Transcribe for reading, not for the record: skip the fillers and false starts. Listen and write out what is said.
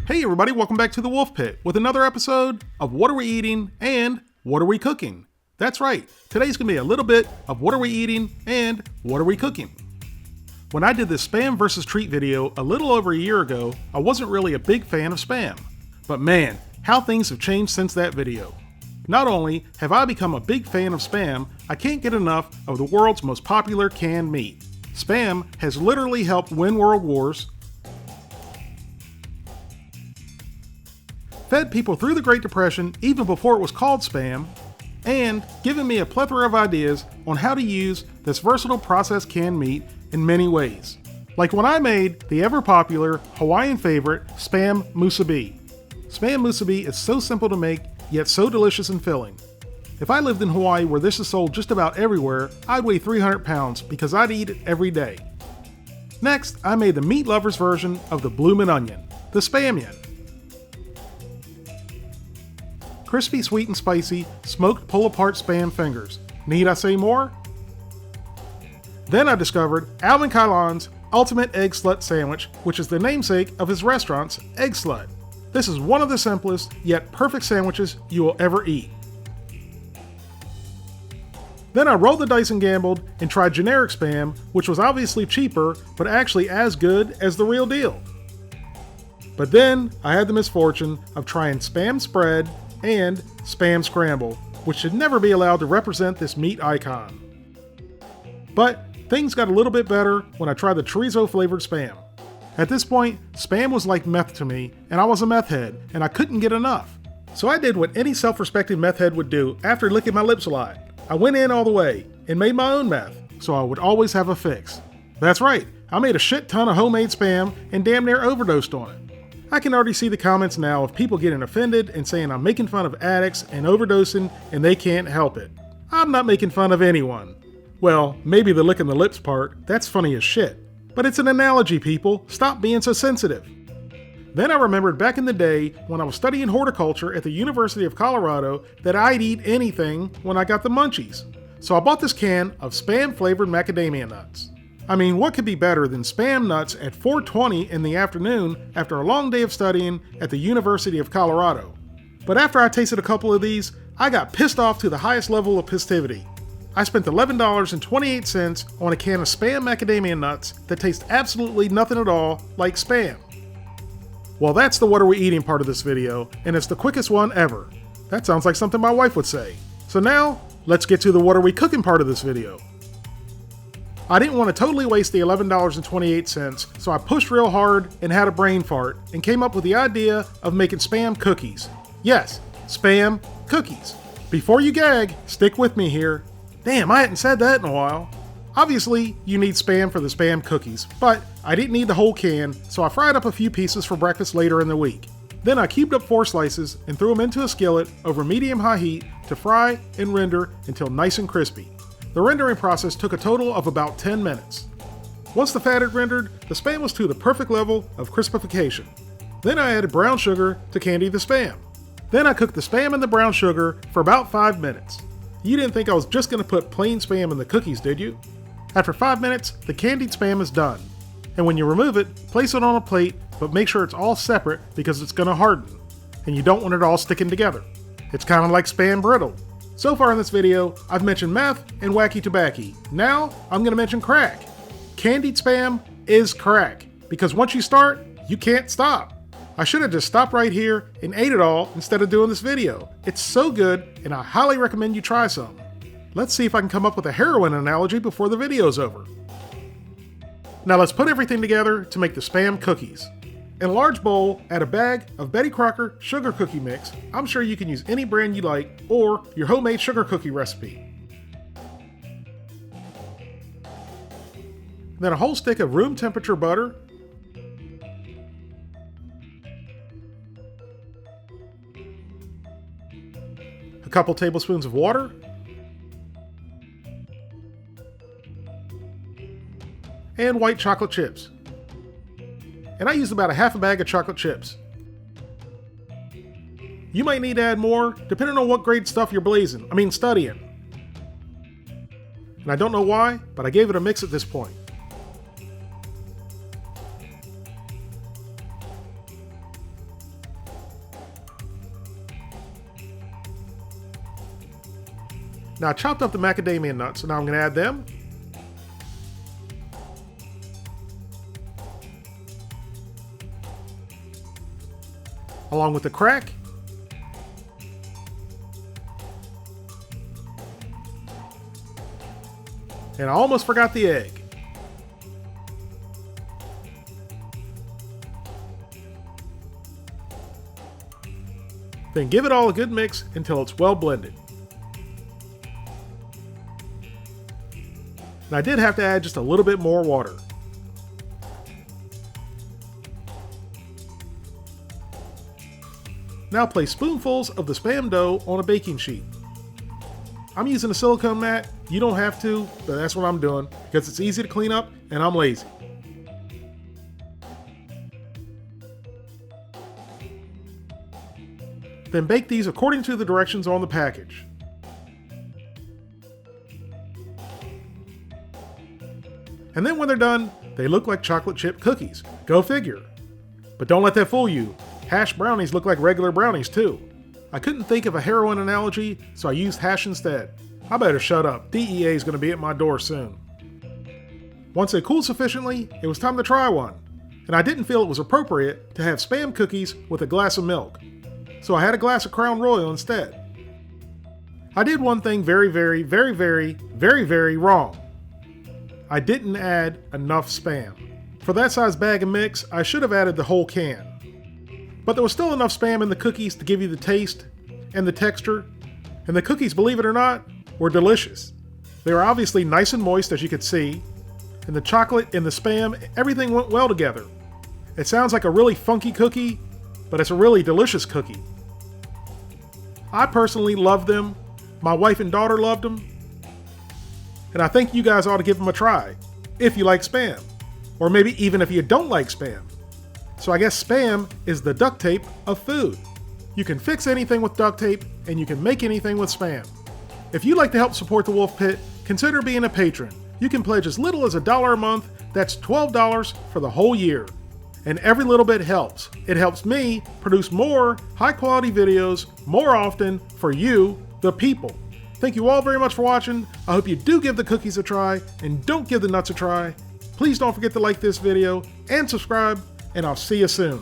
Hey everybody, welcome back to the Wolf Pit with another episode of What Are We Eating and What Are We Cooking? That's right, today's gonna be a little bit of what are we eating and what are we cooking? When I did this Spam versus Treat video a little over a year ago, I wasn't really a big fan of Spam. But man, how things have changed since that video. Not only have I become a big fan of Spam, I can't get enough of the world's most popular canned meat. Spam has literally helped win world wars, fed people through the Great Depression even before it was called Spam, and given me a plethora of ideas on how to use this versatile processed canned meat in many ways. Like when I made the ever popular Hawaiian favorite, Spam musubi. Spam musubi is so simple to make, yet so delicious and filling. If I lived in Hawaii where this is sold just about everywhere, I'd weigh 300 pounds because I'd eat it every day. Next, I made the meat lovers version of the bloomin' onion, the Spam-yen. Crispy, sweet, and spicy, smoked pull-apart Spam fingers. Need I say more? Then I discovered Alvin Kailan's Ultimate Egg Slut Sandwich, which is the namesake of his restaurant's Egg Slut. This is one of the simplest, yet perfect sandwiches you will ever eat. Then I rolled the dice and gambled and tried generic Spam, which was obviously cheaper, but actually as good as the real deal. But then I had the misfortune of trying Spam Spread and Spam Scramble, which should never be allowed to represent this meat icon. But things got a little bit better when I tried the chorizo flavored Spam. At this point, Spam was like meth to me, and I was a meth head, and I couldn't get enough. So I did what any self-respecting meth head would do after licking my lips a lot. I went in all the way and made my own meth, so I would always have a fix. That's right, I made a shit ton of homemade Spam and damn near overdosed on it. I can already see the comments now of people getting offended and saying I'm making fun of addicts and overdosing and they can't help it. I'm not making fun of anyone. Well, maybe the licking the lips part, that's funny as shit. But it's an analogy, people. Stop being so sensitive. Then I remembered back in the day when I was studying horticulture at the University of Colorado that I'd eat anything when I got the munchies. So I bought this can of Spam flavored macadamia nuts. I mean, what could be better than Spam nuts at 4:20 in the afternoon after a long day of studying at the University of Colorado? But after I tasted a couple of these, I got pissed off to the highest level of pistivity. I spent $11.28 on a can of Spam macadamia nuts that taste absolutely nothing at all like Spam. Well, that's the what are we eating part of this video, and it's the quickest one ever. That sounds like something my wife would say. So now, let's get to the what are we cooking part of this video. I didn't want to totally waste the $11.28, so I pushed real hard and had a brain fart and came up with the idea of making Spam cookies. Yes, Spam cookies. Before you gag, stick with me here. Damn, I hadn't said that in a while. Obviously, you need Spam for the Spam cookies, but I didn't need the whole can, so I fried up a few pieces for breakfast later in the week. Then I cubed up 4 slices and threw them into a skillet over medium-high heat to fry and render until nice and crispy. The rendering process took a total of about 10 minutes. Once the fat had rendered, the Spam was to the perfect level of crispification. Then I added brown sugar to candy the Spam. Then I cooked the Spam and the brown sugar for about 5 minutes. You didn't think I was just going to put plain Spam in the cookies, did you? After 5 minutes, the candied Spam is done. And when you remove it, place it on a plate, but make sure it's all separate because it's going to harden. And you don't want it all sticking together. It's kind of like Spam brittle. So far in this video, I've mentioned meth and wacky tobacco. Now, I'm going to mention crack. Candied Spam is crack, because once you start, you can't stop. I should have just stopped right here and ate it all instead of doing this video. It's so good, and I highly recommend you try some. Let's see if I can come up with a heroin analogy before the video's over. Now let's put everything together to make the Spam cookies. In a large bowl, add a bag of Betty Crocker sugar cookie mix. I'm sure you can use any brand you like, or your homemade sugar cookie recipe. Then a whole stick of room temperature butter, a couple tablespoons of water, and white chocolate chips. And I used about a half a bag of chocolate chips. You might need to add more, depending on what grade stuff you're studying. And I don't know why, but I gave it a mix at this point. Now I chopped up the macadamia nuts, and now I'm going to add them. Along with the crack. And I almost forgot the egg. Then give it all a good mix until it's well blended. And I did have to add just a little bit more water. Now place spoonfuls of the Spam dough on a baking sheet. I'm using a silicone mat. You don't have to, but that's what I'm doing because it's easy to clean up and I'm lazy. Then bake these according to the directions on the package. And then when they're done, they look like chocolate chip cookies. Go figure. But don't let that fool you. Hash brownies look like regular brownies too. I couldn't think of a heroin analogy, so I used hash instead. I better shut up. DEA is going to be at my door soon. Once they cooled sufficiently, it was time to try one. And I didn't feel it was appropriate to have Spam cookies with a glass of milk. So I had a glass of Crown Royal instead. I did one thing very wrong. I didn't add enough Spam. For that size bag of mix, I should have added the whole can. But there was still enough Spam in the cookies to give you the taste and the texture. And the cookies, believe it or not, were delicious. They were obviously nice and moist, as you could see. And the chocolate and the Spam, everything went well together. It sounds like a really funky cookie, but it's a really delicious cookie. I personally loved them. My wife and daughter loved them. And I think you guys ought to give them a try, if you like Spam. Or maybe even if you don't like Spam. So I guess Spam is the duct tape of food. You can fix anything with duct tape, and you can make anything with Spam. If you'd like to help support the Wolfe Pit, consider being a patron. You can pledge as little as $1 a month. That's $12 for the whole year. And every little bit helps. It helps me produce more high-quality videos more often for you, the people. Thank you all very much for watching. I hope you do give the cookies a try and don't give the nuts a try. Please don't forget to like this video and subscribe, and I'll see you soon.